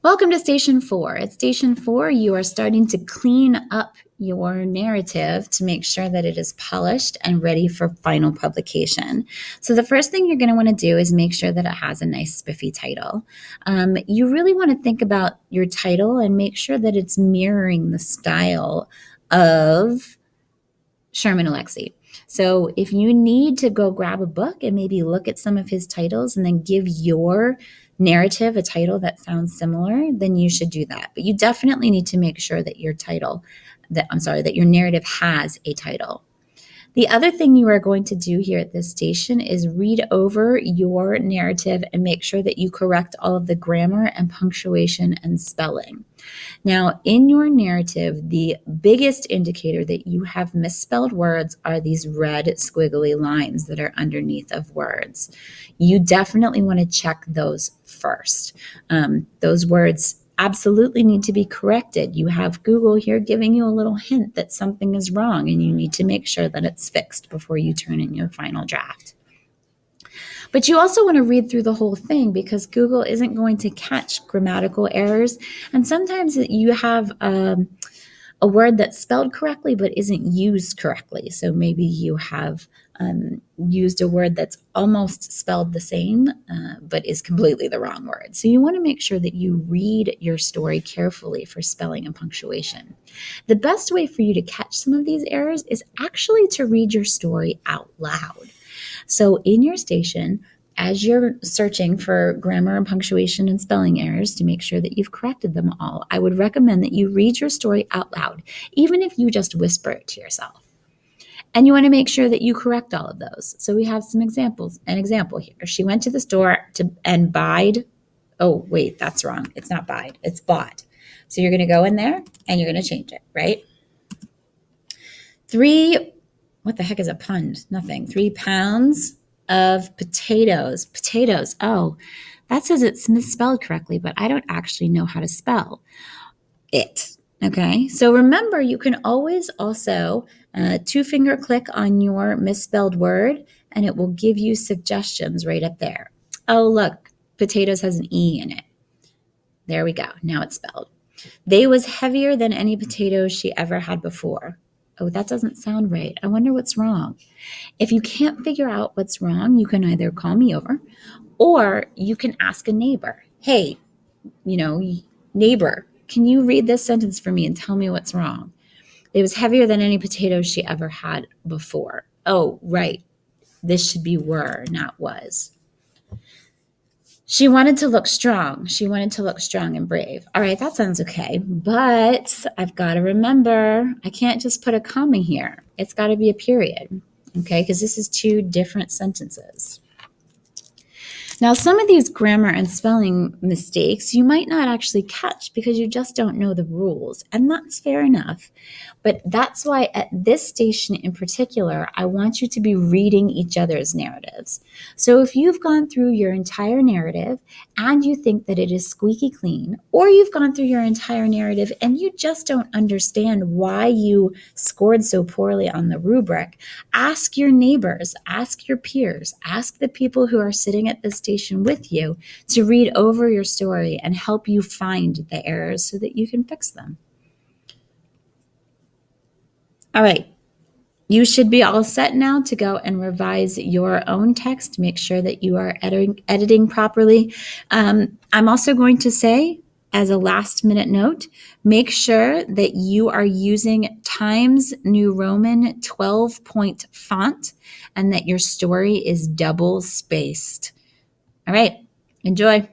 Welcome to Station 4. At Station 4, you are starting to clean up your narrative to make sure that it is polished and ready for final publication. So the first thing you're going to want to do is make sure that it has a nice spiffy title. You really want to think about your title and make sure that it's mirroring the style of Sherman Alexie. So if you need to go grab a book and maybe look at some of his titles and then give your narrative a title that sounds similar, then you should do that. But you definitely need to make sure that your narrative has a title. The other thing you are going to do here at this station is read over your narrative and make sure that you correct all of the grammar and punctuation and spelling. Now, in your narrative, the biggest indicator that you have misspelled words are these red squiggly lines that are underneath of words. You definitely want to check those first. Those words absolutely need to be corrected. You have Google here giving you a little hint that something is wrong, and you need to make sure that it's fixed before you turn in your final draft. But you also want to read through the whole thing because Google isn't going to catch grammatical errors. And sometimes you have a word that's spelled correctly but isn't used correctly. So maybe you have used a word that's almost spelled the same, but is completely the wrong word. So you want to make sure that you read your story carefully for spelling and punctuation. The best way for you to catch some of these errors is actually to read your story out loud. So in your station, as you're searching for grammar and punctuation and spelling errors to make sure that you've corrected them all, I would recommend that you read your story out loud, even if you just whisper it to yourself. And you want to make sure that you correct all of those. So we have some examples. An example here. She went to the store and buyed. Oh, wait, that's wrong. It's not buyed. It's bought. So you're going to go in there and you're going to change it, right? What the heck is a pund? Nothing. 3 pounds of potatoes. Potatoes. Oh, that says it's misspelled correctly, but I don't actually know how to spell it. Okay, so remember, you can always also 2-finger click on your misspelled word and it will give you suggestions right up there. Oh, look, potatoes has an E in it. There we go. Now it's spelled. They was heavier than any potatoes she ever had before. Oh, that doesn't sound right. I wonder what's wrong. If you can't figure out what's wrong, you can either call me over or you can ask a neighbor. Hey, neighbor, can you read this sentence for me and tell me what's wrong? It was heavier than any potatoes she ever had before. Oh, right. This should be were, not was. She wanted to look strong. She wanted to look strong and brave. All right, that sounds okay. But I've got to remember, I can't just put a comma here. It's got to be a period, okay? Because this is 2 different sentences. Now, some of these grammar and spelling mistakes you might not actually catch because you just don't know the rules, and that's fair enough. But that's why at this station in particular, I want you to be reading each other's narratives. So if you've gone through your entire narrative and you think that it is squeaky clean, or you've gone through your entire narrative and you just don't understand why you scored so poorly on the rubric, ask your neighbors, ask your peers, ask the people who are sitting at this station with you to read over your story and help you find the errors so that you can fix them. All right. You should be all set now to go and revise your own text. Make sure that you are editing properly. I'm also going to say, as a last minute note, make sure that you are using Times New Roman 12-point font and that your story is double spaced. All right. Enjoy.